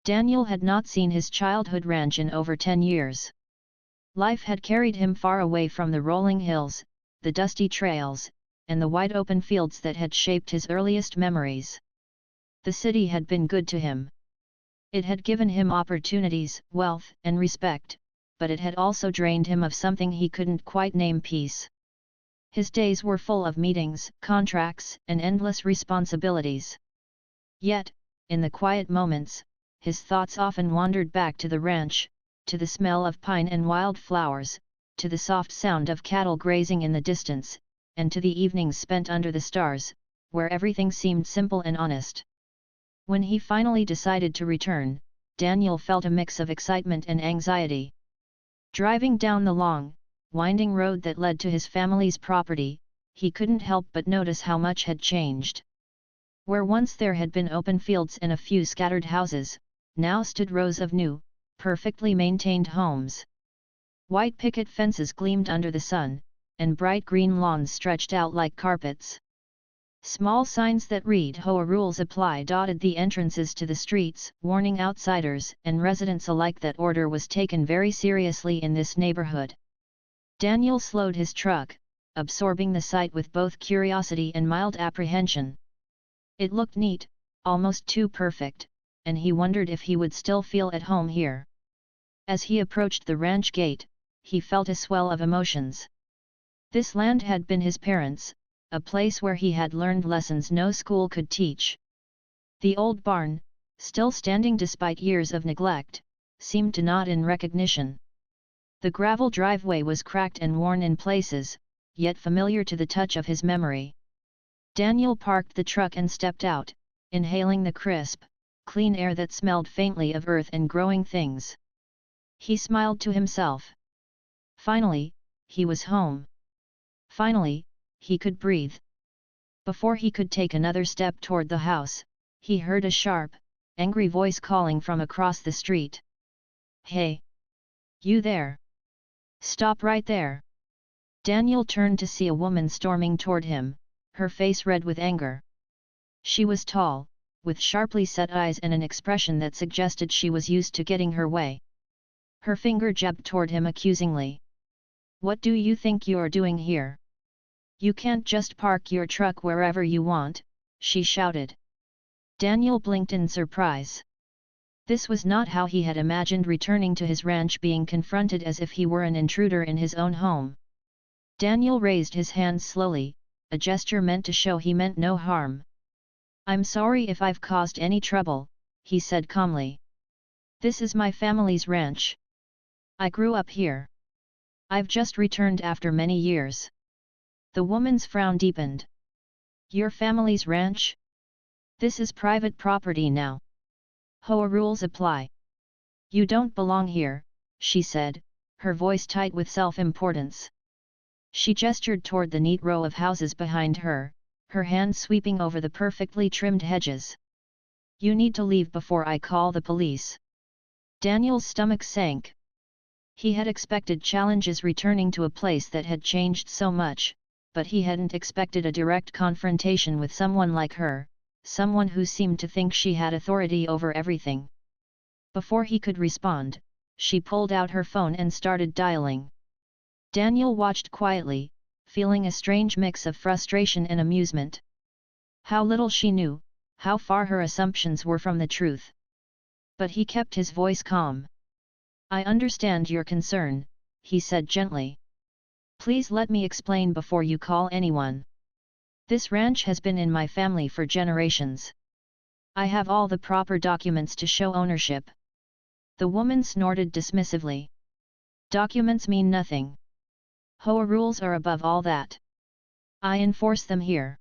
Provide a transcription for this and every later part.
Daniel had not seen his childhood ranch in over 10 years. Life had carried him far away from the rolling hills, the dusty trails, and the wide open fields that had shaped his earliest memories. The city had been good to him. It had given him opportunities, wealth, and respect, but it had also drained him of something he couldn't quite name: peace. His days were full of meetings, contracts, and endless responsibilities. Yet, in the quiet moments, his thoughts often wandered back to the ranch, to the smell of pine and wildflowers, to the soft sound of cattle grazing in the distance, and to the evenings spent under the stars, where everything seemed simple and honest. When he finally decided to return, Daniel felt a mix of excitement and anxiety. Driving down the long, winding road that led to his family's property, he couldn't help but notice how much had changed. Where once there had been open fields and a few scattered houses, now stood rows of new, perfectly maintained homes. White picket fences gleamed under the sun, and bright green lawns stretched out like carpets. Small signs that read "HOA rules apply" dotted the entrances to the streets, warning outsiders and residents alike that order was taken very seriously in this neighborhood. Daniel slowed his truck, absorbing the sight with both curiosity and mild apprehension. It looked neat, almost too perfect, and he wondered if he would still feel at home here. As he approached the ranch gate, he felt a swell of emotions. This land had been his parents', a place where he had learned lessons no school could teach. The old barn, still standing despite years of neglect, seemed to nod in recognition. The gravel driveway was cracked and worn in places, yet familiar to the touch of his memory. Daniel parked the truck and stepped out, inhaling the crisp, clean air that smelled faintly of earth and growing things. He smiled to himself. Finally, he was home. Finally, he could breathe. Before he could take another step toward the house, he heard a sharp, angry voice calling from across the street. "Hey! You there! Stop right there!" Daniel turned to see a woman storming toward him, her face red with anger. She was tall, with sharply set eyes and an expression that suggested she was used to getting her way. Her finger jabbed toward him accusingly. "What do you think you're doing here? You can't just park your truck wherever you want," she shouted. Daniel blinked in surprise. This was not how he had imagined returning to his ranch, being confronted as if he were an intruder in his own home. Daniel raised his hands slowly, a gesture meant to show he meant no harm. "I'm sorry if I've caused any trouble," he said calmly. "This is my family's ranch. I grew up here. I've just returned after many years." The woman's frown deepened. "Your family's ranch? This is private property now. HOA rules apply. You don't belong here," she said, her voice tight with self-importance. She gestured toward the neat row of houses behind her, her hand sweeping over the perfectly trimmed hedges. "You need to leave before I call the police." Daniel's stomach sank. He had expected challenges returning to a place that had changed so much, but he hadn't expected a direct confrontation with someone like her, someone who seemed to think she had authority over everything. Before he could respond, she pulled out her phone and started dialing. Daniel watched quietly, feeling a strange mix of frustration and amusement. How little she knew, how far her assumptions were from the truth. But he kept his voice calm. "I understand your concern," he said gently. "Please let me explain before you call anyone. This ranch has been in my family for generations. I have all the proper documents to show ownership." The woman snorted dismissively. "Documents mean nothing. HOA rules are above all that. I enforce them here.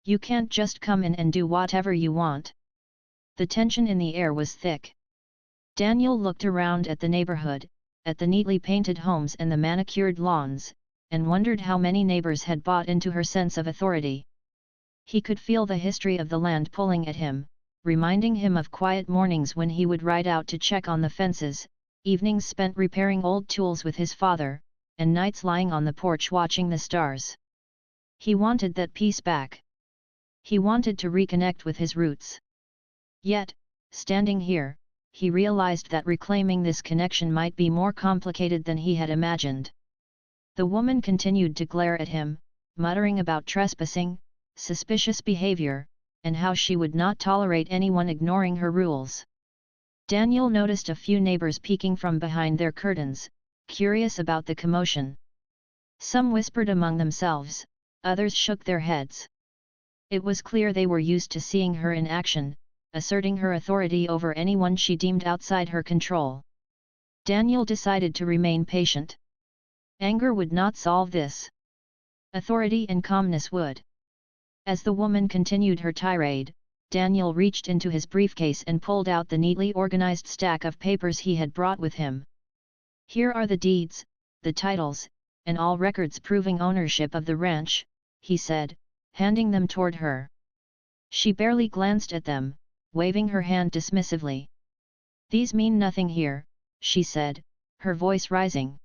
You can't just come in and do whatever you want." The tension in the air was thick. Daniel looked around at the neighborhood, at the neatly painted homes and the manicured lawns, and wondered how many neighbors had bought into her sense of authority. He could feel the history of the land pulling at him, reminding him of quiet mornings when he would ride out to check on the fences, evenings spent repairing old tools with his father, and nights lying on the porch watching the stars. He wanted that peace back. He wanted to reconnect with his roots. Yet, standing here, he realized that reclaiming this connection might be more complicated than he had imagined. The woman continued to glare at him, muttering about trespassing, suspicious behavior, and how she would not tolerate anyone ignoring her rules. Daniel noticed a few neighbors peeking from behind their curtains, curious about the commotion. Some whispered among themselves, others shook their heads. It was clear they were used to seeing her in action, asserting her authority over anyone she deemed outside her control. Daniel decided to remain patient. Anger would not solve this. Authority and calmness would. As the woman continued her tirade, Daniel reached into his briefcase and pulled out the neatly organized stack of papers he had brought with him. "Here are the deeds, the titles, and all records proving ownership of the ranch," he said, handing them toward her. She barely glanced at them, waving her hand dismissively. "These mean nothing here," she said, her voice rising.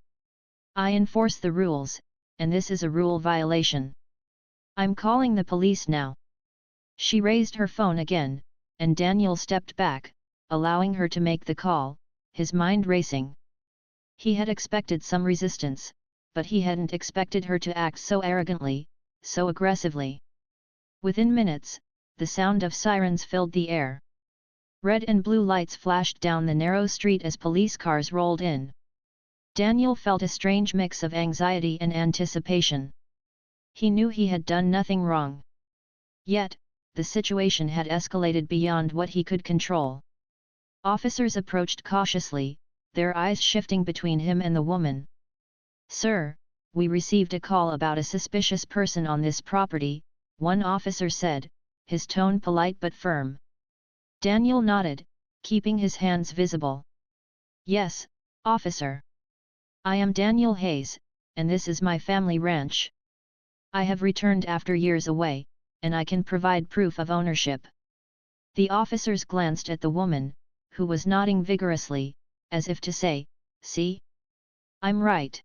"I enforce the rules, and this is a rule violation. I'm calling the police now." She raised her phone again, and Daniel stepped back, allowing her to make the call, his mind racing. He had expected some resistance, but he hadn't expected her to act so arrogantly, so aggressively. Within minutes, the sound of sirens filled the air. Red and blue lights flashed down the narrow street as police cars rolled in. Daniel felt a strange mix of anxiety and anticipation. He knew he had done nothing wrong. Yet, the situation had escalated beyond what he could control. Officers approached cautiously, their eyes shifting between him and the woman. "Sir, we received a call about a suspicious person on this property," one officer said, his tone polite but firm. Daniel nodded, keeping his hands visible. "Yes, officer. I am Daniel Hayes, and this is my family ranch. I have returned after years away, and I can provide proof of ownership." The officers glanced at the woman, who was nodding vigorously, as if to say, "See? I'm right."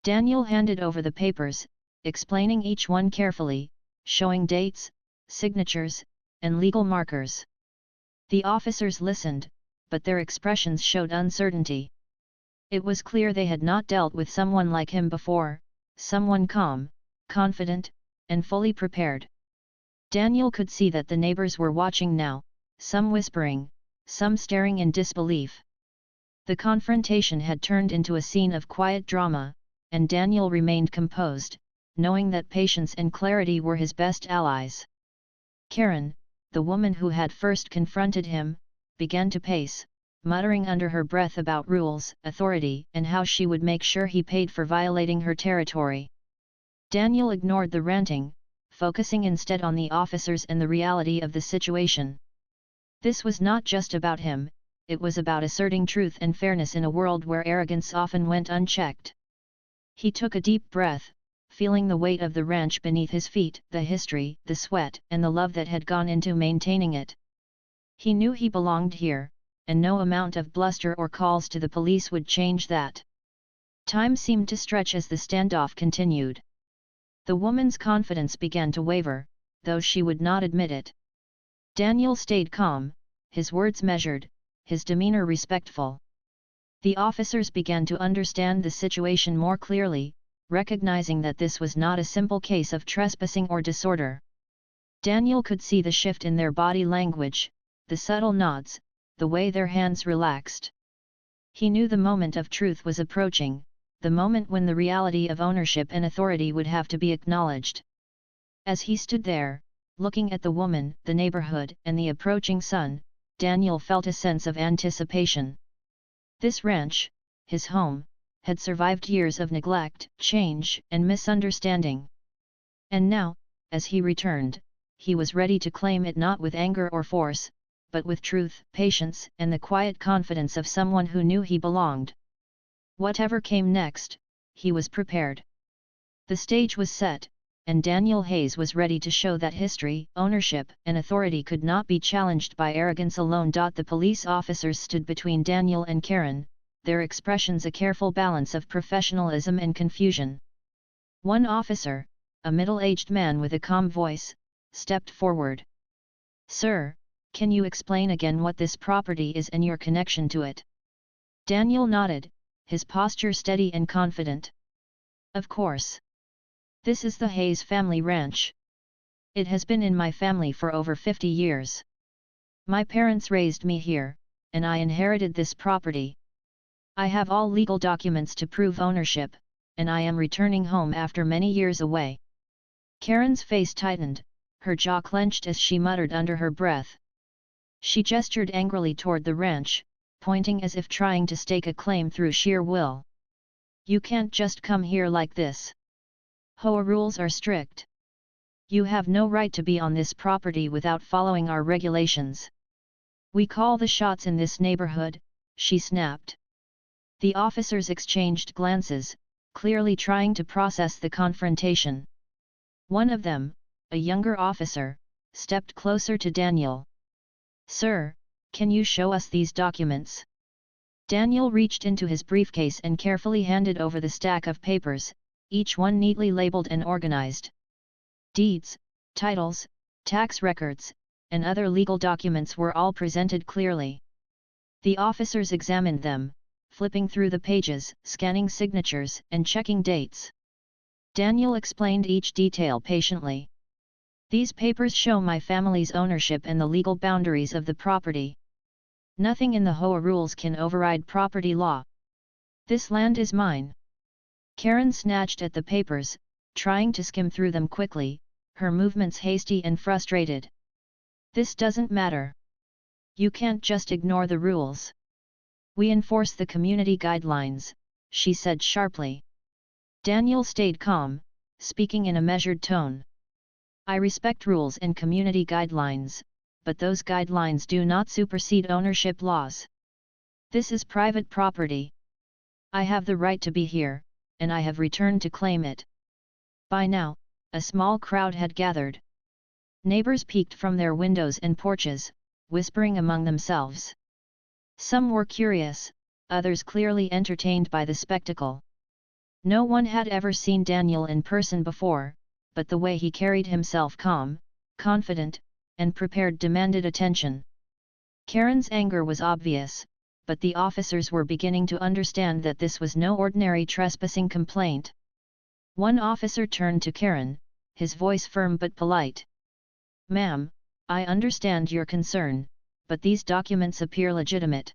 Daniel handed over the papers, explaining each one carefully, showing dates, signatures, and legal markers. The officers listened, but their expressions showed uncertainty. It was clear they had not dealt with someone like him before, someone calm, confident, and fully prepared. Daniel could see that the neighbors were watching now, some whispering, some staring in disbelief. The confrontation had turned into a scene of quiet drama, and Daniel remained composed, knowing that patience and clarity were his best allies. Karen, the woman who had first confronted him, began to pace, muttering under her breath about rules, authority, and how she would make sure he paid for violating her territory. Daniel ignored the ranting, focusing instead on the officers and the reality of the situation. This was not just about him, it was about asserting truth and fairness in a world where arrogance often went unchecked. He took a deep breath, feeling the weight of the ranch beneath his feet, the history, the sweat, and the love that had gone into maintaining it. He knew he belonged here, and no amount of bluster or calls to the police would change that. Time seemed to stretch as the standoff continued. The woman's confidence began to waver, though she would not admit it. Daniel stayed calm, his words measured, his demeanor respectful. The officers began to understand the situation more clearly, recognizing that this was not a simple case of trespassing or disorder. Daniel could see the shift in their body language, the subtle nods, the way their hands relaxed. He knew the moment of truth was approaching, the moment when the reality of ownership and authority would have to be acknowledged. As he stood there, looking at the woman, the neighborhood, and the approaching sun, Daniel felt a sense of anticipation. This ranch, his home, had survived years of neglect, change, and misunderstanding. And now, as he returned, he was ready to claim it not with anger or force, but with truth, patience, and the quiet confidence of someone who knew he belonged. Whatever came next, he was prepared. The stage was set, and Daniel Hayes was ready to show that history, ownership, and authority could not be challenged by arrogance alone. The police officers stood between Daniel and Karen, their expressions a careful balance of professionalism and confusion. One officer, a middle-aged man with a calm voice, stepped forward. "Sir, Can you explain again what this property is and your connection to it? Daniel nodded, his posture steady and confident. Of course. This is the Hayes family ranch. It has been in my family for over 50 years. My parents raised me here, and I inherited this property. I have all legal documents to prove ownership, and I am returning home after many years away. Karen's face tightened, her jaw clenched as she muttered under her breath. She gestured angrily toward the ranch, pointing as if trying to stake a claim through sheer will. You can't just come here like this. HOA rules are strict. You have no right to be on this property without following our regulations. We call the shots in this neighborhood, she snapped. The officers exchanged glances, clearly trying to process the confrontation. One of them, a younger officer, stepped closer to Daniel. Sir, can you show us these documents? Daniel reached into his briefcase and carefully handed over the stack of papers, each one neatly labeled and organized. Deeds, titles, tax records, and other legal documents were all presented clearly. The officers examined them, flipping through the pages, scanning signatures, and checking dates. Daniel explained each detail patiently. These papers show my family's ownership and the legal boundaries of the property. Nothing in the HOA rules can override property law. This land is mine. Karen snatched at the papers, trying to skim through them quickly, her movements hasty and frustrated. This doesn't matter. You can't just ignore the rules. We enforce the community guidelines, she said sharply. Daniel stayed calm, speaking in a measured tone. I respect rules and community guidelines, but those guidelines do not supersede ownership laws. This is private property. I have the right to be here, and I have returned to claim it. By now, a small crowd had gathered. Neighbors peeked from their windows and porches, whispering among themselves. Some were curious, others clearly entertained by the spectacle. No one had ever seen Daniel in person before, but the way he carried himself calm, confident, and prepared demanded attention. Karen's anger was obvious, but the officers were beginning to understand that this was no ordinary trespassing complaint. One officer turned to Karen, his voice firm but polite. Ma'am, I understand your concern, but these documents appear legitimate.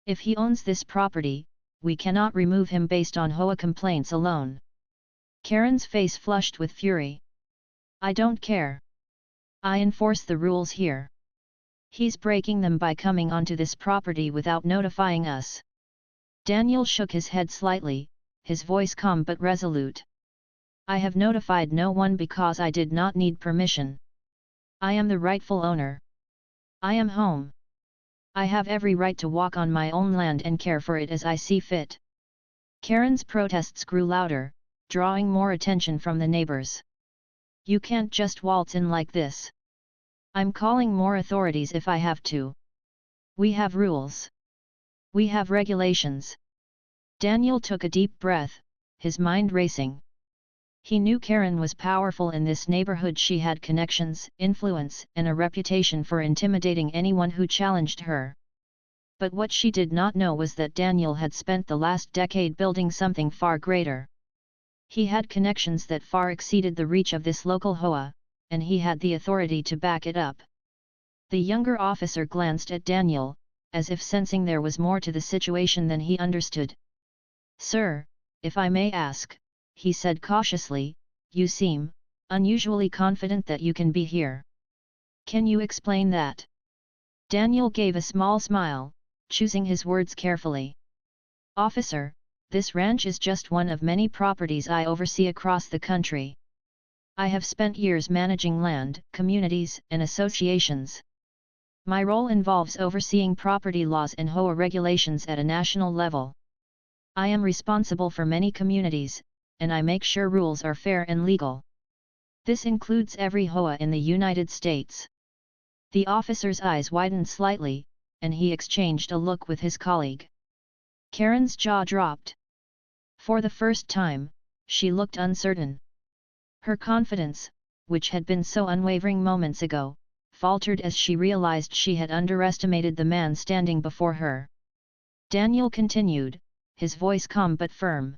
If he owns this property, we cannot remove him based on HOA complaints alone. Karen's face flushed with fury. I don't care. I enforce the rules here. He's breaking them by coming onto this property without notifying us. Daniel shook his head slightly, his voice calm but resolute. I have notified no one because I did not need permission. I am the rightful owner. I am home. I have every right to walk on my own land and care for it as I see fit. Karen's protests grew louder, drawing more attention from the neighbors. You can't just waltz in like this. I'm calling more authorities if I have to. We have rules. We have regulations. Daniel took a deep breath, his mind racing. He knew Karen was powerful in this neighborhood. She had connections, influence, and a reputation for intimidating anyone who challenged her. But what she did not know was that Daniel had spent the last decade building something far greater. He had connections that far exceeded the reach of this local HOA, and he had the authority to back it up. The younger officer glanced at Daniel, as if sensing there was more to the situation than he understood. Sir, if I may ask, he said cautiously, you seem unusually confident that you can be here. Can you explain that? Daniel gave a small smile, choosing his words carefully. Officer, this ranch is just one of many properties I oversee across the country. I have spent years managing land, communities, and associations. My role involves overseeing property laws and HOA regulations at a national level. I am responsible for many communities, and I make sure rules are fair and legal. This includes every HOA in the United States. The officer's eyes widened slightly, and he exchanged a look with his colleague. Karen's jaw dropped. For the first time, she looked uncertain. Her confidence, which had been so unwavering moments ago, faltered as she realized she had underestimated the man standing before her. Daniel continued, his voice calm but firm.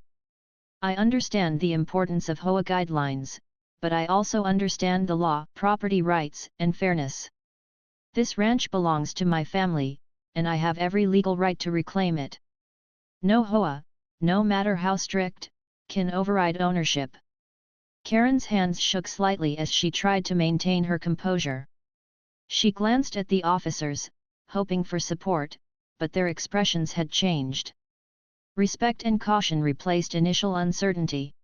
I understand the importance of HOA guidelines, but I also understand the law, property rights, and fairness. This ranch belongs to my family, and I have every legal right to reclaim it. No HOA, no matter how strict, can override ownership. Karen's hands shook slightly as she tried to maintain her composure. She glanced at the officers, hoping for support, but their expressions had changed. Respect and caution replaced initial uncertainty.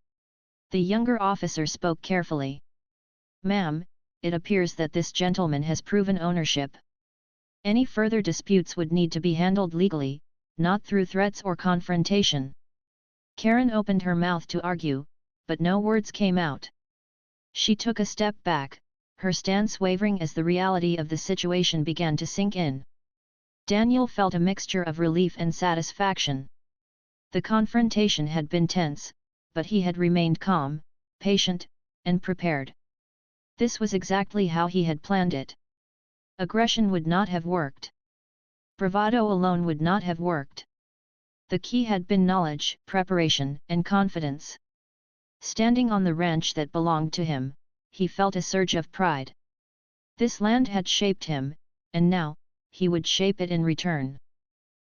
The younger officer spoke carefully. Ma'am, it appears that this gentleman has proven ownership. Any further disputes would need to be handled legally, not through threats or confrontation. Karen opened her mouth to argue, but no words came out. She took a step back, her stance wavering as the reality of the situation began to sink in. Daniel felt a mixture of relief and satisfaction. The confrontation had been tense, but he had remained calm, patient, and prepared. This was exactly how he had planned it. Aggression would not have worked. Bravado alone would not have worked. The key had been knowledge, preparation, and confidence. Standing on the ranch that belonged to him, he felt a surge of pride. This land had shaped him, and now, he would shape it in return.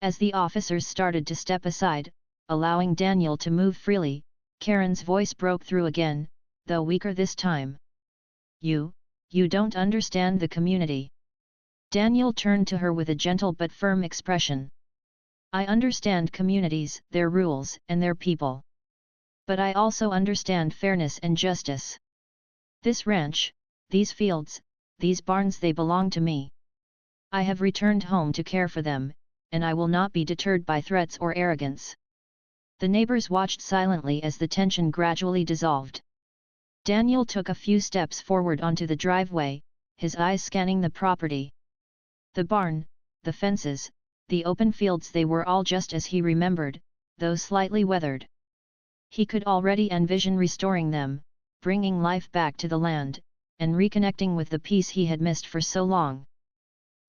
As the officers started to step aside, allowing Daniel to move freely, Karen's voice broke through again, though weaker this time. You don't understand the community. Daniel turned to her with a gentle but firm expression. I understand communities, their rules, and their people. But I also understand fairness and justice. This ranch, these fields, these barns, they belong to me. I have returned home to care for them, and I will not be deterred by threats or arrogance. The neighbors watched silently as the tension gradually dissolved. Daniel took a few steps forward onto the driveway, his eyes scanning the property. The barn, the fences, the open fields, they were all just as he remembered, though slightly weathered. He could already envision restoring them, bringing life back to the land, and reconnecting with the peace he had missed for so long.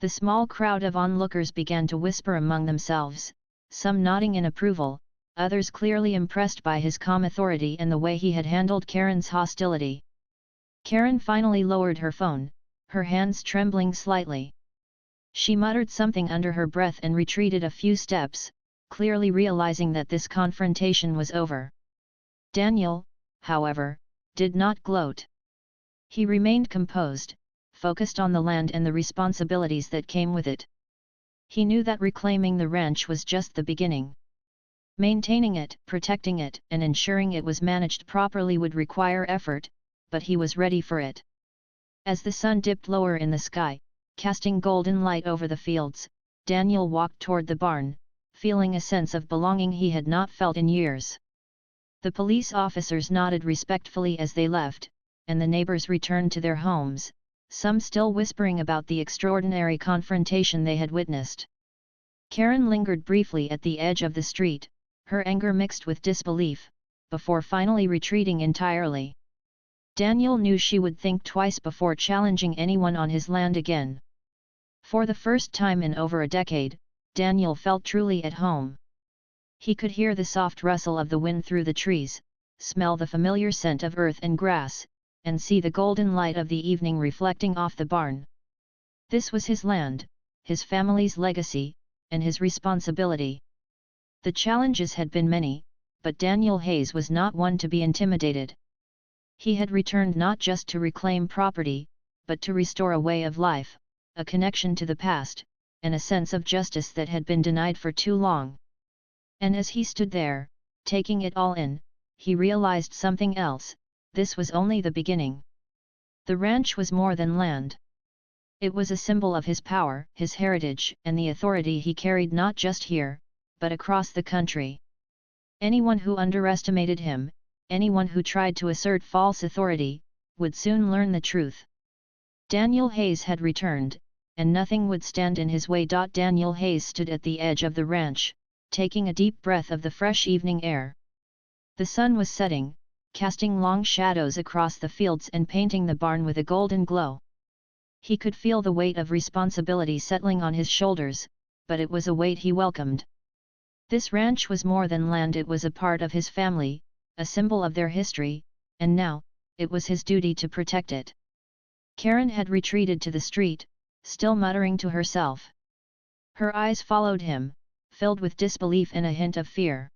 The small crowd of onlookers began to whisper among themselves, some nodding in approval, others clearly impressed by his calm authority and the way he had handled Karen's hostility. Karen finally lowered her phone, her hands trembling slightly. She muttered something under her breath and retreated a few steps, clearly realizing that this confrontation was over. Daniel, however, did not gloat. He remained composed, focused on the land and the responsibilities that came with it. He knew that reclaiming the ranch was just the beginning. Maintaining it, protecting it, and ensuring it was managed properly would require effort, but he was ready for it. As the sun dipped lower in the sky, casting golden light over the fields, Daniel walked toward the barn, feeling a sense of belonging he had not felt in years. The police officers nodded respectfully as they left, and the neighbors returned to their homes, some still whispering about the extraordinary confrontation they had witnessed. Karen lingered briefly at the edge of the street, her anger mixed with disbelief, before finally retreating entirely. Daniel knew she would think twice before challenging anyone on his land again. For the first time in over a decade, Daniel felt truly at home. He could hear the soft rustle of the wind through the trees, smell the familiar scent of earth and grass, and see the golden light of the evening reflecting off the barn. This was his land, his family's legacy, and his responsibility. The challenges had been many, but Daniel Hayes was not one to be intimidated. He had returned not just to reclaim property, but to restore a way of life, a connection to the past, and a sense of justice that had been denied for too long. And as he stood there, taking it all in, he realized something else: this was only the beginning. The ranch was more than land. It was a symbol of his power, his heritage, and the authority he carried not just here, but across the country. Anyone who underestimated him, anyone who tried to assert false authority, would soon learn the truth. Daniel Hayes had returned, and nothing would stand in his way. Daniel Hayes stood at the edge of the ranch, taking a deep breath of the fresh evening air. The sun was setting, casting long shadows across the fields and painting the barn with a golden glow. He could feel the weight of responsibility settling on his shoulders, but it was a weight he welcomed. This ranch was more than land, it was a part of his family, a symbol of their history, and now, it was his duty to protect it. Karen had retreated to the street, still muttering to herself. Her eyes followed him, filled with disbelief and a hint of fear.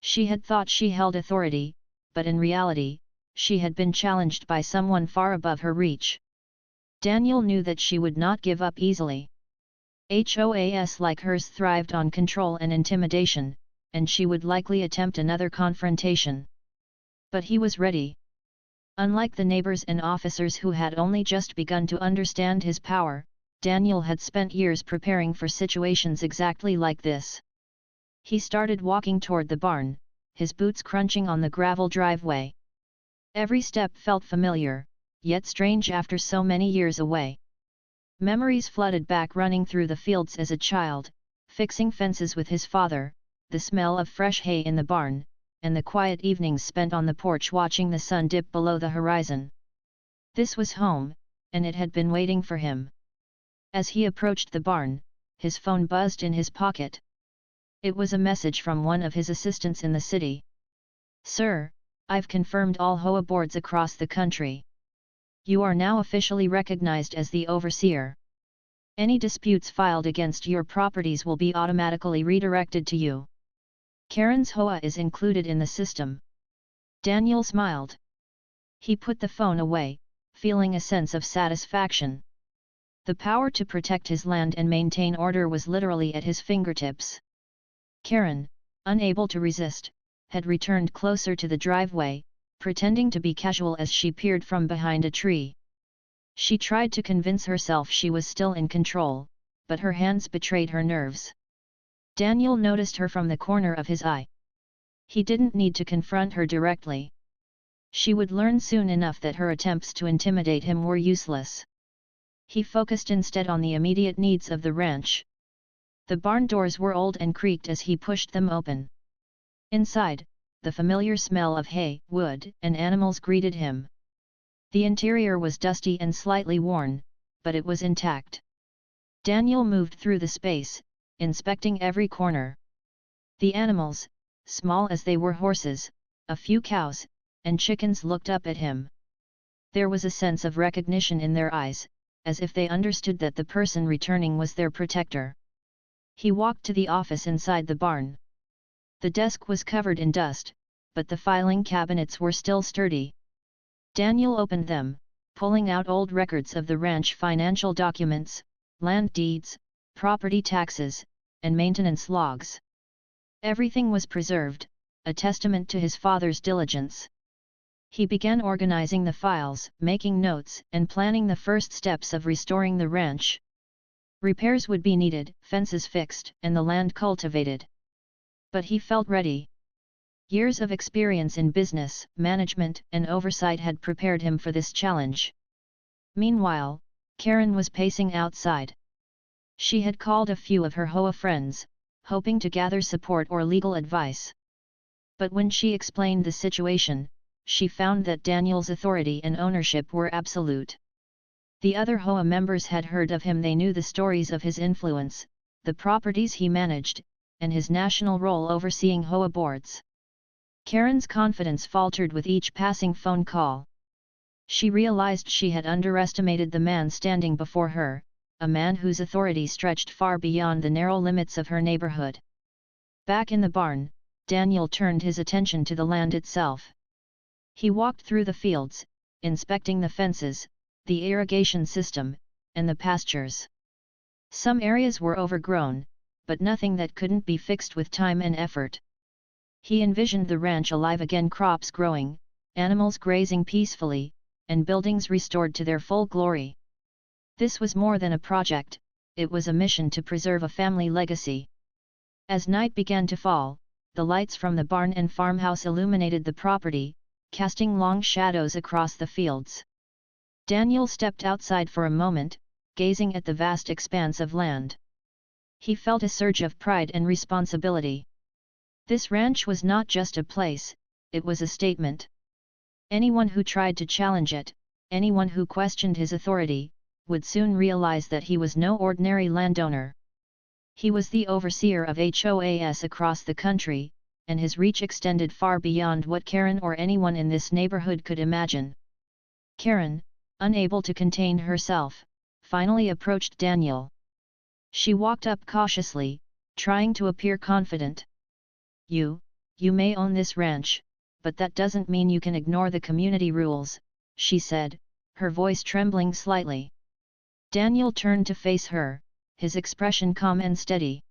She had thought she held authority, but in reality, she had been challenged by someone far above her reach. Daniel knew that she would not give up easily. HOAs like hers thrived on control and intimidation, and she would likely attempt another confrontation. But he was ready. Unlike the neighbors and officers who had only just begun to understand his power, Daniel had spent years preparing for situations exactly like this. He started walking toward the barn, his boots crunching on the gravel driveway. Every step felt familiar, yet strange after so many years away. Memories flooded back, running through the fields as a child, fixing fences with his father, the smell of fresh hay in the barn, and the quiet evenings spent on the porch watching the sun dip below the horizon. This was home, and it had been waiting for him. As he approached the barn, his phone buzzed in his pocket. It was a message from one of his assistants in the city. "Sir, I've confirmed all HOA boards across the country. You are now officially recognized as the overseer. Any disputes filed against your properties will be automatically redirected to you. Karen's HOA is included in the system." Daniel smiled. He put the phone away, feeling a sense of satisfaction. The power to protect his land and maintain order was literally at his fingertips. Karen, unable to resist, had returned closer to the driveway, pretending to be casual as she peered from behind a tree. She tried to convince herself she was still in control, but her hands betrayed her nerves. Daniel noticed her from the corner of his eye. He didn't need to confront her directly. She would learn soon enough that her attempts to intimidate him were useless. He focused instead on the immediate needs of the ranch. The barn doors were old and creaked as he pushed them open. Inside, the familiar smell of hay, wood, and animals greeted him. The interior was dusty and slightly worn, but it was intact. Daniel moved through the space, inspecting every corner. The animals, small as they were horses, a few cows, and chickens, looked up at him. There was a sense of recognition in their eyes, as if they understood that the person returning was their protector. He walked to the office inside the barn. The desk was covered in dust, but the filing cabinets were still sturdy. Daniel opened them, pulling out old records of the ranch, financial documents, land deeds, property taxes, and maintenance logs. Everything was preserved, a testament to his father's diligence. He began organizing the files, making notes, and planning the first steps of restoring the ranch. Repairs would be needed, fences fixed, and the land cultivated. But he felt ready. Years of experience in business, management, and oversight had prepared him for this challenge. Meanwhile, Karen was pacing outside. She had called a few of her HOA friends, hoping to gather support or legal advice. But when she explained the situation, she found that Daniel's authority and ownership were absolute. The other HOA members had heard of him, they knew the stories of his influence, the properties he managed, and his national role overseeing HOA boards. Karen's confidence faltered with each passing phone call. She realized she had underestimated the man standing before her, a man whose authority stretched far beyond the narrow limits of her neighborhood. Back in the barn, Daniel turned his attention to the land itself. He walked through the fields, inspecting the fences, the irrigation system, and the pastures. Some areas were overgrown, but nothing that couldn't be fixed with time and effort. He envisioned the ranch alive again, crops growing, animals grazing peacefully, and buildings restored to their full glory. This was more than a project, it was a mission to preserve a family legacy. As night began to fall, the lights from the barn and farmhouse illuminated the property, casting long shadows across the fields. Daniel stepped outside for a moment, gazing at the vast expanse of land. He felt a surge of pride and responsibility. This ranch was not just a place, it was a statement. Anyone who tried to challenge it, anyone who questioned his authority, would soon realize that he was no ordinary landowner. He was the overseer of HOAs across the country, and his reach extended far beyond what Karen or anyone in this neighborhood could imagine. Karen, unable to contain herself, finally approached Daniel. She walked up cautiously, trying to appear confident. You may own this ranch, but that doesn't mean you can ignore the community rules," she said, her voice trembling slightly. Daniel turned to face her, his expression calm and steady.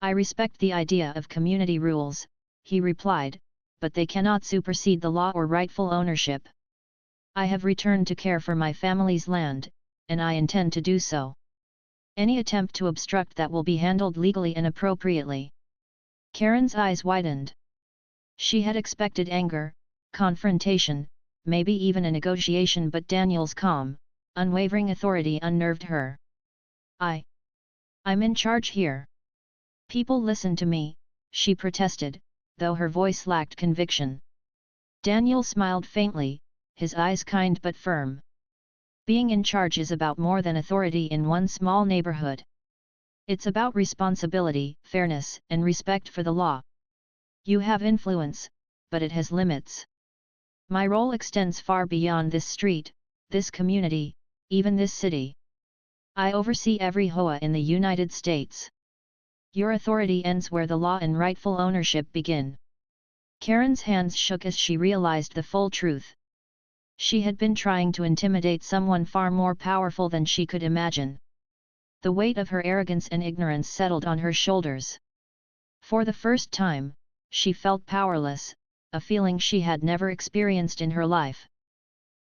"I respect the idea of community rules," he replied, "but they cannot supersede the law or rightful ownership. I have returned to care for my family's land, and I intend to do so. Any attempt to obstruct that will be handled legally and appropriately." Karen's eyes widened. She had expected anger, confrontation, maybe even a negotiation, but Daniel's calm, unwavering authority unnerved her. I'm in charge here. People listen to me," she protested, though her voice lacked conviction. Daniel smiled faintly, his eyes kind but firm. Being in charge is about more than authority in one small neighborhood. It's about responsibility, fairness, and respect for the law. You have influence, but it has limits. My role extends far beyond this street, this community, even this city. I oversee every HOA in the United States. Your authority ends where the law and rightful ownership begin." Karen's hands shook as she realized the full truth. She had been trying to intimidate someone far more powerful than she could imagine. The weight of her arrogance and ignorance settled on her shoulders. For the first time, she felt powerless, a feeling she had never experienced in her life.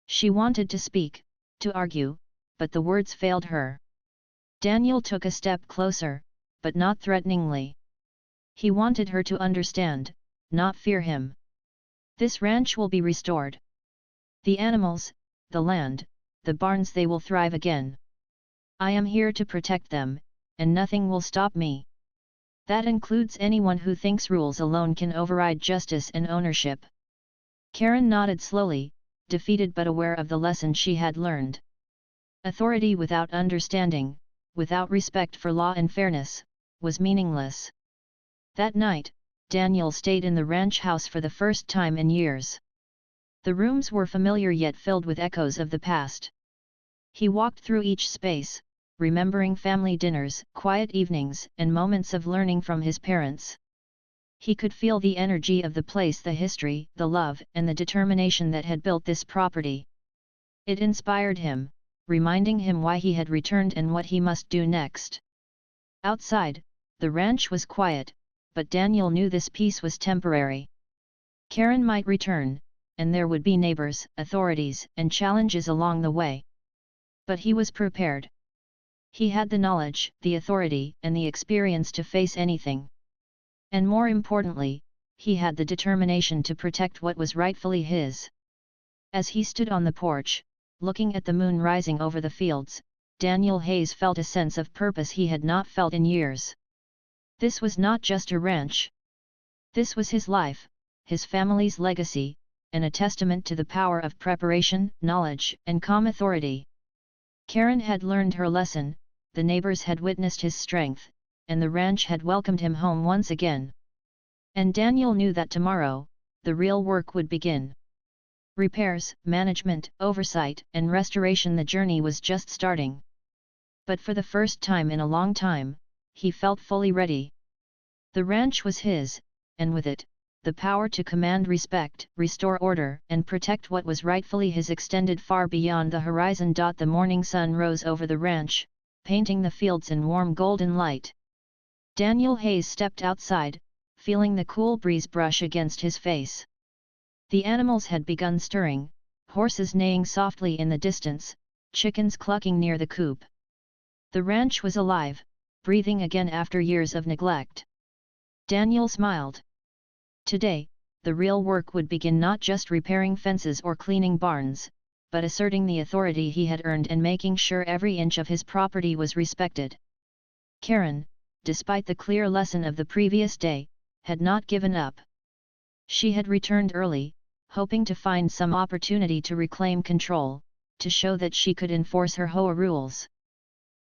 She wanted to speak, to argue, but the words failed her. Daniel took a step closer, but not threateningly. He wanted her to understand, not fear him. "This ranch will be restored. The animals, the land, the barns, they will thrive again. I am here to protect them, and nothing will stop me. That includes anyone who thinks rules alone can override justice and ownership." Karen nodded slowly, defeated but aware of the lesson she had learned. Authority without understanding, without respect for law and fairness, was meaningless. That night, Daniel stayed in the ranch house for the first time in years. The rooms were familiar yet filled with echoes of the past. He walked through each space, remembering family dinners, quiet evenings, and moments of learning from his parents. He could feel the energy of the place, the history, the love, and the determination that had built this property. It inspired him, reminding him why he had returned and what he must do next. Outside, the ranch was quiet, but Daniel knew this peace was temporary. Karen might return, and there would be neighbors, authorities, and challenges along the way. But he was prepared. He had the knowledge, the authority, and the experience to face anything. And more importantly, he had the determination to protect what was rightfully his. As he stood on the porch, looking at the moon rising over the fields, Daniel Hayes felt a sense of purpose he had not felt in years. This was not just a ranch. This was his life, his family's legacy, and a testament to the power of preparation, knowledge, and calm authority. Karen had learned her lesson, the neighbors had witnessed his strength, and the ranch had welcomed him home once again. And Daniel knew that tomorrow, the real work would begin. Repairs, management, oversight, and restoration. The journey was just starting. But for the first time in a long time, he felt fully ready. The ranch was his, and with it, the power to command respect, restore order, and protect what was rightfully his extended far beyond the horizon. The morning sun rose over the ranch, painting the fields in warm golden light. Daniel Hayes stepped outside, feeling the cool breeze brush against his face. The animals had begun stirring, horses neighing softly in the distance, chickens clucking near the coop. The ranch was alive, breathing again after years of neglect. Daniel smiled. Today, the real work would begin, not just repairing fences or cleaning barns, but asserting the authority he had earned and making sure every inch of his property was respected. Karen, despite the clear lesson of the previous day, had not given up. She had returned early, hoping to find some opportunity to reclaim control, to show that she could enforce her HOA rules.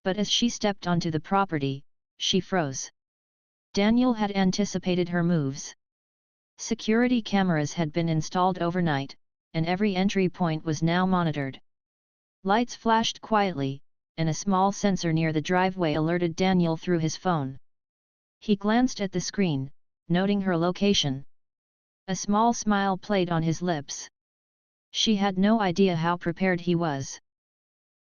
But as she stepped onto the property, she froze. Daniel had anticipated her moves. Security cameras had been installed overnight, and every entry point was now monitored. Lights flashed quietly, and a small sensor near the driveway alerted Daniel through his phone. He glanced at the screen, noting her location. A small smile played on his lips. She had no idea how prepared he was.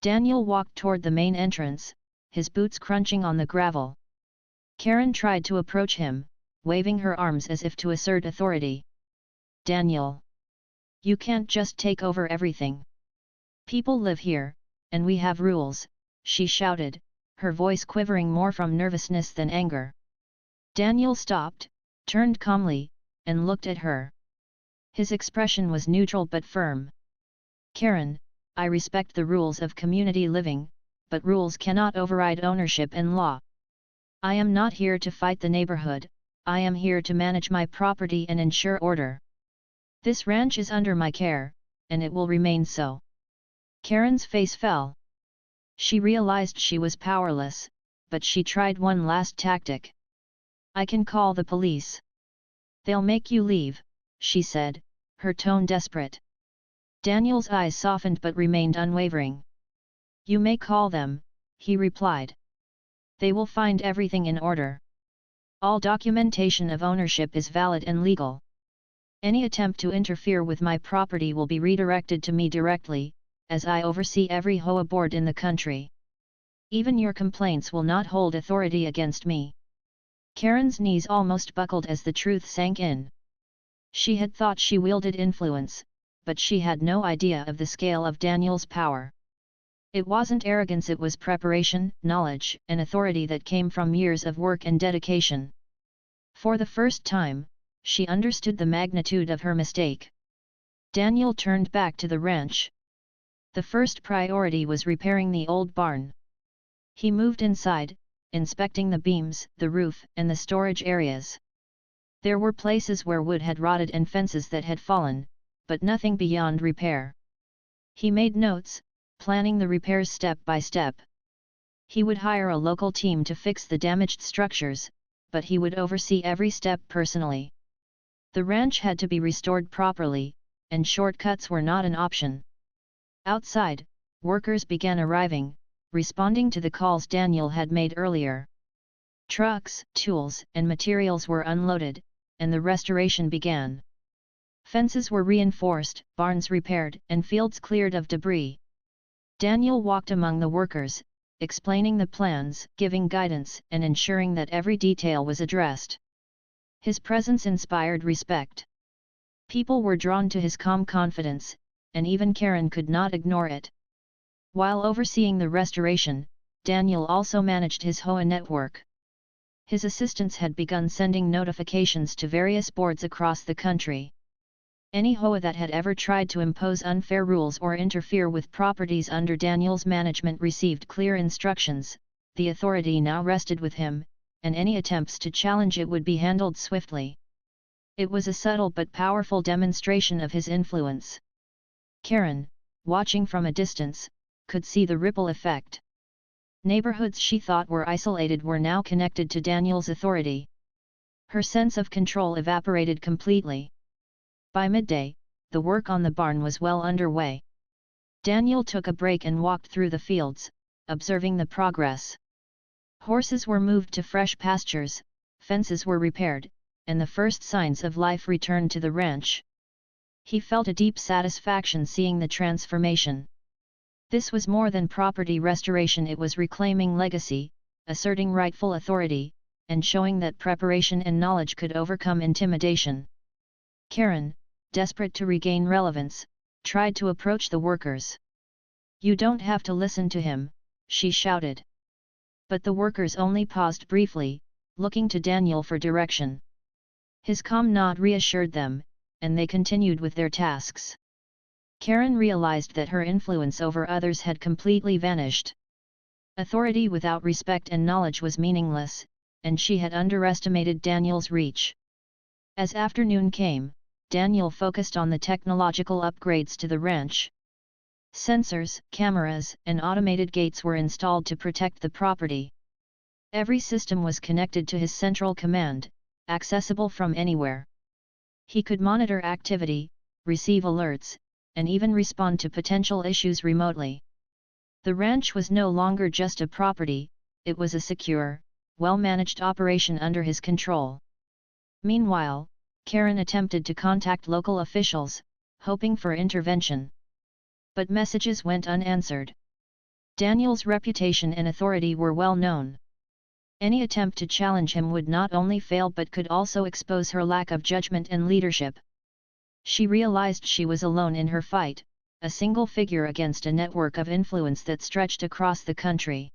Daniel walked toward the main entrance, his boots crunching on the gravel. Karen tried to approach him, waving her arms as if to assert authority. "Daniel! You can't just take over everything. People live here, and we have rules," she shouted, her voice quivering more from nervousness than anger. Daniel stopped, turned calmly, and looked at her. His expression was neutral but firm. "Karen, I respect the rules of community living, but rules cannot override ownership and law. I am not here to fight the neighborhood, I am here to manage my property and ensure order. This ranch is under my care, and it will remain so." Karen's face fell. She realized she was powerless, but she tried one last tactic. "I can call the police. They'll make you leave," she said, her tone desperate. Daniel's eyes softened but remained unwavering. "You may call them," he replied. "They will find everything in order. All documentation of ownership is valid and legal. Any attempt to interfere with my property will be redirected to me directly, as I oversee every HOA board in the country. Even your complaints will not hold authority against me." Karen's knees almost buckled as the truth sank in. She had thought she wielded influence, but she had no idea of the scale of Daniel's power. It wasn't arrogance, it was preparation, knowledge, and authority that came from years of work and dedication. For the first time, she understood the magnitude of her mistake. Daniel turned back to the ranch. The first priority was repairing the old barn. He moved inside, inspecting the beams, the roof, and the storage areas. There were places where wood had rotted and fences that had fallen, but nothing beyond repair. He made notes, planning the repairs step by step. He would hire a local team to fix the damaged structures, but he would oversee every step personally. The ranch had to be restored properly, and shortcuts were not an option. Outside, workers began arriving, responding to the calls Daniel had made earlier. Trucks, tools, and materials were unloaded, and the restoration began. Fences were reinforced, barns repaired, and fields cleared of debris. Daniel walked among the workers, explaining the plans, giving guidance, and ensuring that every detail was addressed. His presence inspired respect. People were drawn to his calm confidence, and even Karen could not ignore it. While overseeing the restoration, Daniel also managed his HOA network. His assistants had begun sending notifications to various boards across the country. Any HOA that had ever tried to impose unfair rules or interfere with properties under Daniel's management received clear instructions. The authority now rested with him, and any attempts to challenge it would be handled swiftly. It was a subtle but powerful demonstration of his influence. Karen, watching from a distance, could see the ripple effect. Neighborhoods she thought were isolated were now connected to Daniel's authority. Her sense of control evaporated completely. By midday, the work on the barn was well underway. Daniel took a break and walked through the fields, observing the progress. Horses were moved to fresh pastures, fences were repaired, and the first signs of life returned to the ranch. He felt a deep satisfaction seeing the transformation. This was more than property restoration, it was reclaiming legacy, asserting rightful authority, and showing that preparation and knowledge could overcome intimidation. Karen, desperate to regain relevance, tried to approach the workers. "You don't have to listen to him," she shouted. But the workers only paused briefly, looking to Daniel for direction. His calm nod reassured them, and they continued with their tasks. Karen realized that her influence over others had completely vanished. Authority without respect and knowledge was meaningless, and she had underestimated Daniel's reach. As afternoon came, Daniel focused on the technological upgrades to the ranch. Sensors, cameras, and automated gates were installed to protect the property. Every system was connected to his central command, accessible from anywhere. He could monitor activity, receive alerts, and even respond to potential issues remotely. The ranch was no longer just a property, it was a secure, well-managed operation under his control. Meanwhile, Karen attempted to contact local officials, hoping for intervention. But messages went unanswered. Daniel's reputation and authority were well known. Any attempt to challenge him would not only fail but could also expose her lack of judgment and leadership. She realized she was alone in her fight, a single figure against a network of influence that stretched across the country.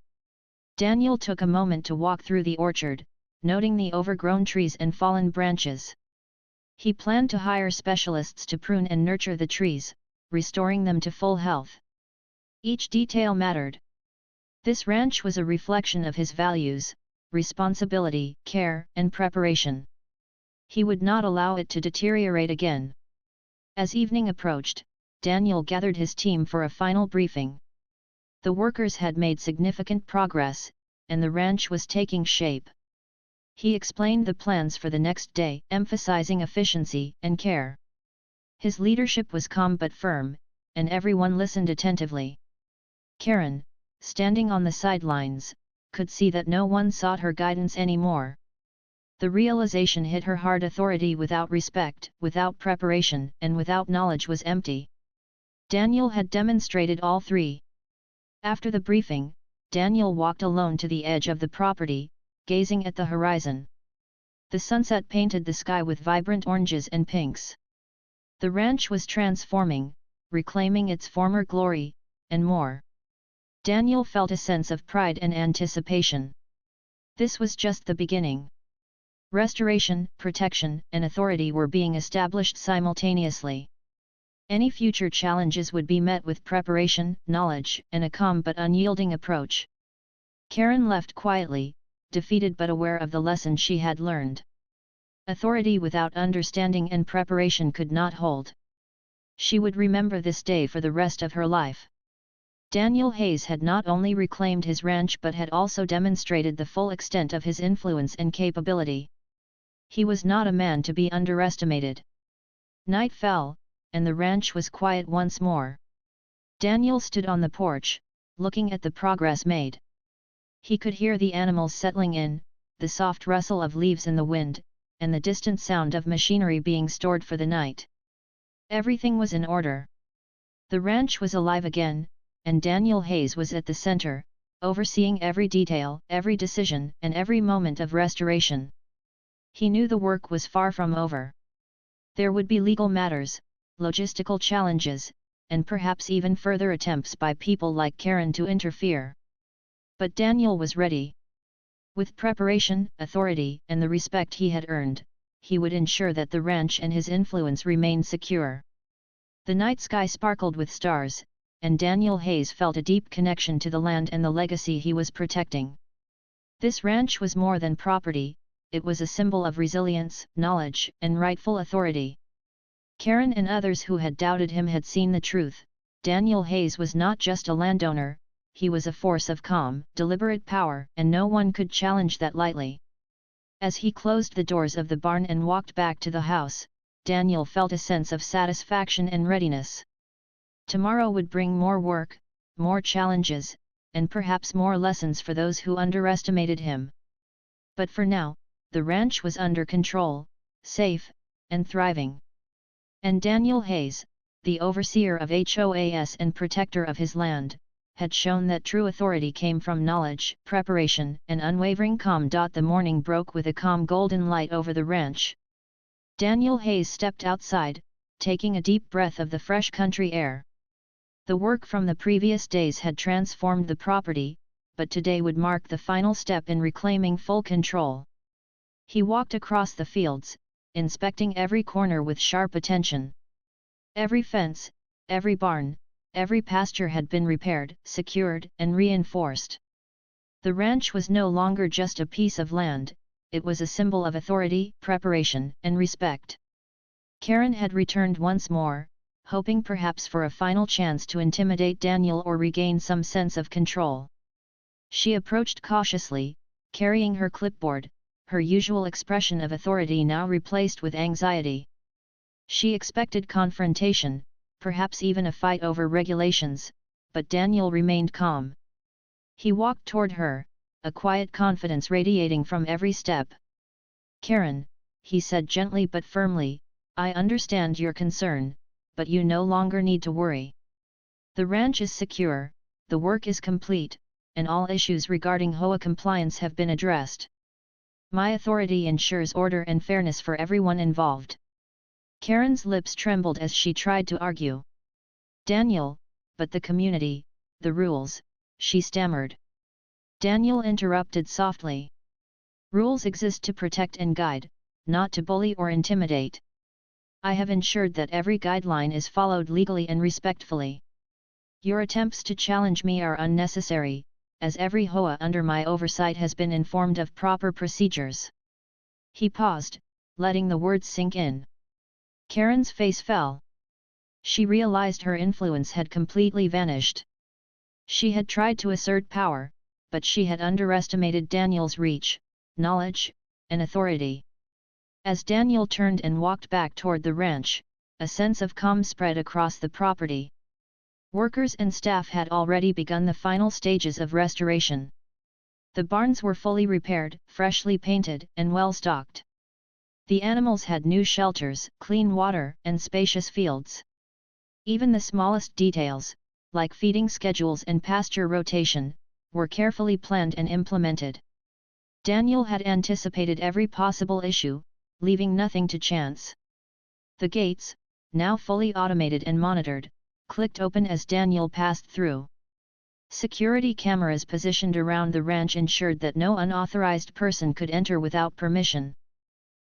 Daniel took a moment to walk through the orchard, noting the overgrown trees and fallen branches. He planned to hire specialists to prune and nurture the trees, restoring them to full health. Each detail mattered. This ranch was a reflection of his values: responsibility, care, and preparation. He would not allow it to deteriorate again. As evening approached, Daniel gathered his team for a final briefing. The workers had made significant progress, and the ranch was taking shape. He explained the plans for the next day, emphasizing efficiency and care. His leadership was calm but firm, and everyone listened attentively. Karen, standing on the sidelines, could see that no one sought her guidance anymore. The realization hit her hard: authority without respect, without preparation, and without knowledge was empty. Daniel had demonstrated all three. After the briefing, Daniel walked alone to the edge of the property, gazing at the horizon. The sunset painted the sky with vibrant oranges and pinks. The ranch was transforming, reclaiming its former glory, and more. Daniel felt a sense of pride and anticipation. This was just the beginning. Restoration, protection, and authority were being established simultaneously. Any future challenges would be met with preparation, knowledge, and a calm but unyielding approach. Karen left quietly, defeated but aware of the lesson she had learned. Authority without understanding and preparation could not hold. She would remember this day for the rest of her life. Daniel Hayes had not only reclaimed his ranch but had also demonstrated the full extent of his influence and capability. He was not a man to be underestimated. Night fell, and the ranch was quiet once more. Daniel stood on the porch, looking at the progress made. He could hear the animals settling in, the soft rustle of leaves in the wind, and the distant sound of machinery being stored for the night. Everything was in order. The ranch was alive again, and Daniel Hayes was at the center, overseeing every detail, every decision, and every moment of restoration. He knew the work was far from over. There would be legal matters, logistical challenges, and perhaps even further attempts by people like Karen to interfere. But Daniel was ready. With preparation, authority, and the respect he had earned, he would ensure that the ranch and his influence remained secure. The night sky sparkled with stars, and Daniel Hayes felt a deep connection to the land and the legacy he was protecting. This ranch was more than property, it was a symbol of resilience, knowledge, and rightful authority. Karen and others who had doubted him had seen the truth: Daniel Hayes was not just a landowner, he was a force of calm, deliberate power, and no one could challenge that lightly. As he closed the doors of the barn and walked back to the house, Daniel felt a sense of satisfaction and readiness. Tomorrow would bring more work, more challenges, and perhaps more lessons for those who underestimated him. But for now, the ranch was under control, safe, and thriving. And Daniel Hayes, the overseer of HOAs and protector of his land, had shown that true authority came from knowledge, preparation, and unwavering calm. The morning broke with a calm golden light over the ranch. Daniel Hayes stepped outside, taking a deep breath of the fresh country air. The work from the previous days had transformed the property, but today would mark the final step in reclaiming full control. He walked across the fields, inspecting every corner with sharp attention. Every fence, every barn, every pasture had been repaired, secured, and reinforced. The ranch was no longer just a piece of land, it was a symbol of authority, preparation, and respect. Karen had returned once more, hoping perhaps for a final chance to intimidate Daniel or regain some sense of control. She approached cautiously, carrying her clipboard, her usual expression of authority now replaced with anxiety. She expected confrontation, perhaps even a fight over regulations, but Daniel remained calm. He walked toward her, a quiet confidence radiating from every step. "Karen," he said gently but firmly, "I understand your concern, but you no longer need to worry. The ranch is secure, the work is complete, and all issues regarding HOA compliance have been addressed. My authority ensures order and fairness for everyone involved." Karen's lips trembled as she tried to argue. "Daniel, but the community, the rules," she stammered. Daniel interrupted softly. "Rules exist to protect and guide, not to bully or intimidate. I have ensured that every guideline is followed legally and respectfully. Your attempts to challenge me are unnecessary, as every HOA under my oversight has been informed of proper procedures." He paused, letting the words sink in. Karen's face fell. She realized her influence had completely vanished. She had tried to assert power, but she had underestimated Daniel's reach, knowledge, and authority. As Daniel turned and walked back toward the ranch, a sense of calm spread across the property. Workers and staff had already begun the final stages of restoration. The barns were fully repaired, freshly painted, and well stocked. The animals had new shelters, clean water, and spacious fields. Even the smallest details, like feeding schedules and pasture rotation, were carefully planned and implemented. Daniel had anticipated every possible issue, leaving nothing to chance. The gates, now fully automated and monitored, clicked open as Daniel passed through. Security cameras positioned around the ranch ensured that no unauthorized person could enter without permission.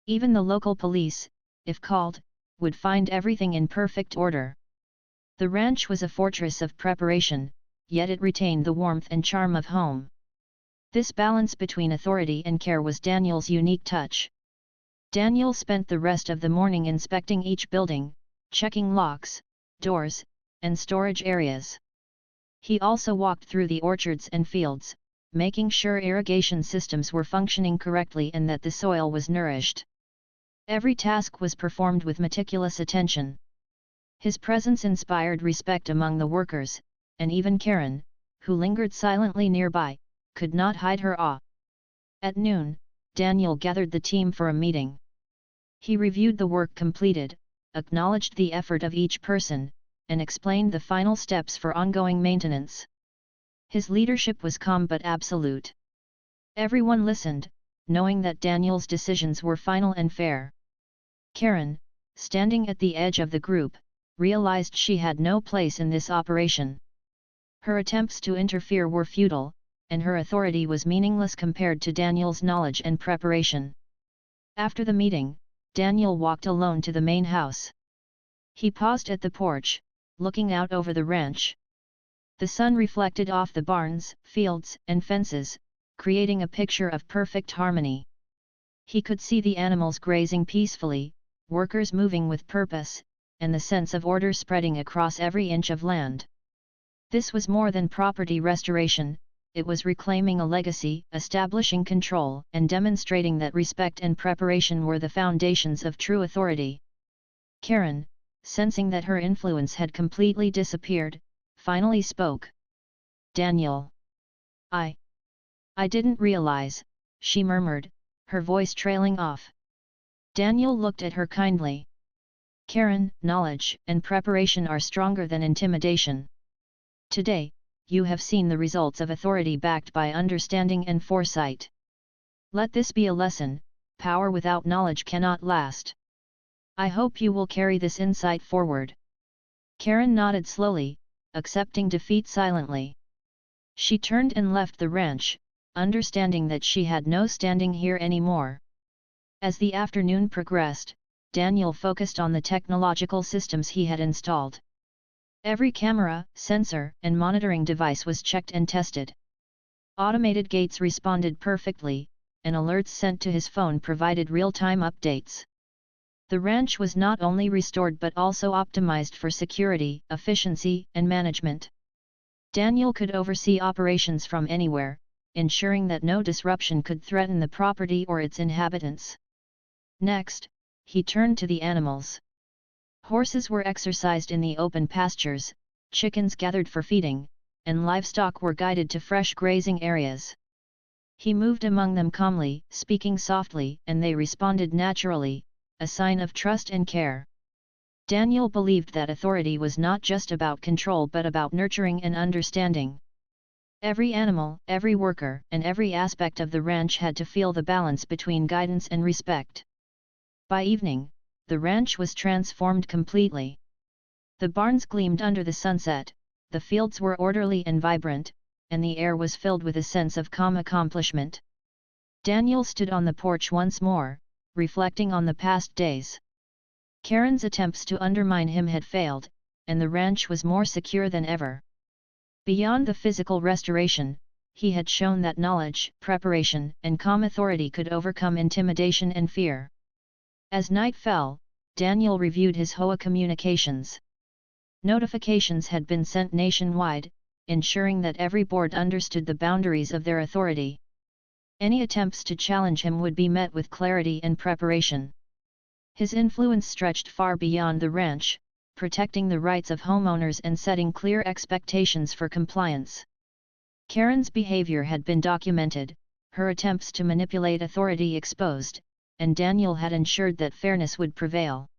Even the local police, if called, would find everything in perfect order. The ranch was a fortress of preparation, yet it retained the warmth and charm of home. This balance between authority and care was Daniel's unique touch. Daniel spent the rest of the morning inspecting each building, checking locks, doors, and storage areas. He also walked through the orchards and fields, making sure irrigation systems were functioning correctly and that the soil was nourished. Every task was performed with meticulous attention. His presence inspired respect among the workers, and even Karen, who lingered silently nearby, could not hide her awe. At noon, Daniel gathered the team for a meeting. He reviewed the work completed, acknowledged the effort of each person, and explained the final steps for ongoing maintenance. His leadership was calm but absolute. Everyone listened, knowing that Daniel's decisions were final and fair. Karen, standing at the edge of the group, realized she had no place in this operation. Her attempts to interfere were futile, and her authority was meaningless compared to Daniel's knowledge and preparation. After the meeting, Daniel walked alone to the main house. He paused at the porch, looking out over the ranch. The sun reflected off the barns, fields, and fences, creating a picture of perfect harmony. He could see the animals grazing peacefully, workers moving with purpose, and the sense of order spreading across every inch of land. This was more than property restoration, it was reclaiming a legacy, establishing control, and demonstrating that respect and preparation were the foundations of true authority. Karen, sensing that her influence had completely disappeared, finally spoke. "Daniel. I didn't realize," she murmured, her voice trailing off. Daniel looked at her kindly. "Karen, knowledge and preparation are stronger than intimidation. Today, you have seen the results of authority backed by understanding and foresight. Let this be a lesson: power without knowledge cannot last. I hope you will carry this insight forward." Karen nodded slowly, accepting defeat silently. She turned and left the ranch, understanding that she had no standing here anymore. As the afternoon progressed, Daniel focused on the technological systems he had installed. Every camera, sensor, and monitoring device was checked and tested. Automated gates responded perfectly, and alerts sent to his phone provided real-time updates. The ranch was not only restored but also optimized for security, efficiency, and management. Daniel could oversee operations from anywhere, ensuring that no disruption could threaten the property or its inhabitants. Next, he turned to the animals. Horses were exercised in the open pastures, chickens gathered for feeding, and livestock were guided to fresh grazing areas. He moved among them calmly, speaking softly, and they responded naturally, a sign of trust and care. Daniel believed that authority was not just about control but about nurturing and understanding. Every animal, every worker, and every aspect of the ranch had to feel the balance between guidance and respect. By evening, the ranch was transformed completely. The barns gleamed under the sunset, the fields were orderly and vibrant, and the air was filled with a sense of calm accomplishment. Daniel stood on the porch once more, reflecting on the past days. Karen's attempts to undermine him had failed, and the ranch was more secure than ever. Beyond the physical restoration, he had shown that knowledge, preparation, and calm authority could overcome intimidation and fear. As night fell, Daniel reviewed his HOA communications. Notifications had been sent nationwide, ensuring that every board understood the boundaries of their authority. Any attempts to challenge him would be met with clarity and preparation. His influence stretched far beyond the ranch, protecting the rights of homeowners and setting clear expectations for compliance. Karen's behavior had been documented, her attempts to manipulate authority exposed, and Daniel had ensured that fairness would prevail.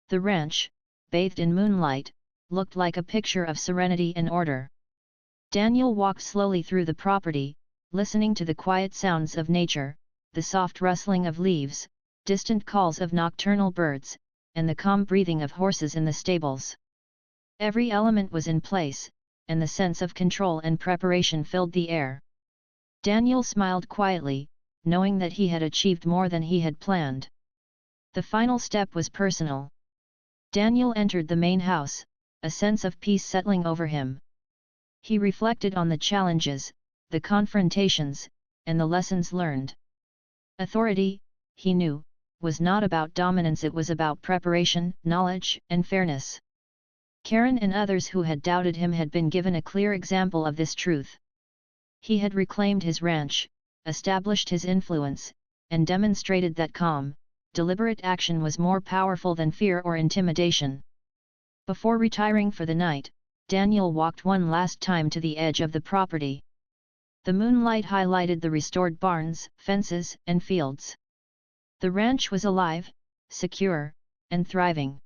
The ranch, bathed in moonlight, looked like a picture of serenity and order. Daniel walked slowly through the property, listening to the quiet sounds of nature, the soft rustling of leaves, distant calls of nocturnal birds, and the calm breathing of horses in the stables. Every element was in place, and the sense of control and preparation filled the air. Daniel smiled quietly, knowing that he had achieved more than he had planned. The final step was personal. Daniel entered the main house, a sense of peace settling over him. He reflected on the challenges, the confrontations, and the lessons learned. Authority, he knew, was not about dominance, it was about preparation, knowledge, and fairness. Karen and others who had doubted him had been given a clear example of this truth. He had reclaimed his ranch, established his influence, and demonstrated that calm, deliberate action was more powerful than fear or intimidation. Before retiring for the night, Daniel walked one last time to the edge of the property. The moonlight highlighted the restored barns, fences, and fields. The ranch was alive, secure, and thriving.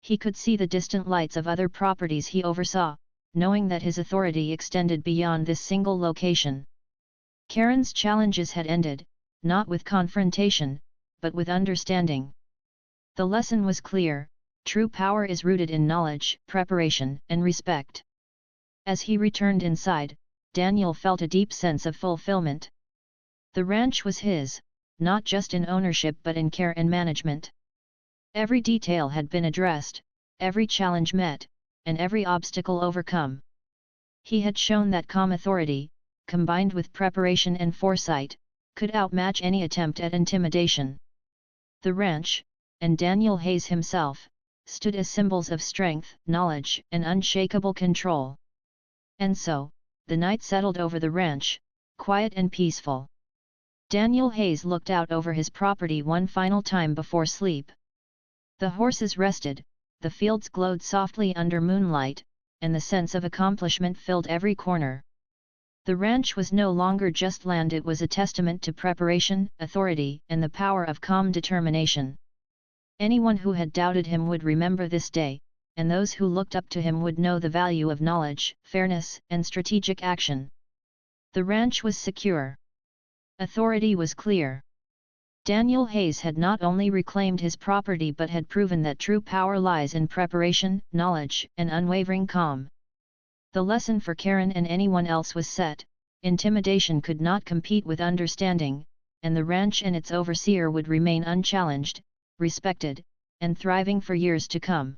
He could see the distant lights of other properties he oversaw, knowing that his authority extended beyond this single location. Karen's challenges had ended, not with confrontation, but with understanding. The lesson was clear: true power is rooted in knowledge, preparation, and respect. As he returned inside, Daniel felt a deep sense of fulfillment. The ranch was his, not just in ownership but in care and management. Every detail had been addressed, every challenge met, and every obstacle overcome. He had shown that calm authority, combined with preparation and foresight, could outmatch any attempt at intimidation. The ranch, and Daniel Hayes himself, stood as symbols of strength, knowledge, and unshakable control. And so, the night settled over the ranch, quiet and peaceful. Daniel Hayes looked out over his property one final time before sleep. The horses rested, the fields glowed softly under moonlight, and the sense of accomplishment filled every corner. The ranch was no longer just land, it was a testament to preparation, authority, and the power of calm determination. Anyone who had doubted him would remember this day, and those who looked up to him would know the value of knowledge, fairness, and strategic action. The ranch was secure. Authority was clear. Daniel Hayes had not only reclaimed his property but had proven that true power lies in preparation, knowledge, and unwavering calm. The lesson for Karen and anyone else was set: intimidation could not compete with understanding, and the ranch and its overseer would remain unchallenged, respected, and thriving for years to come.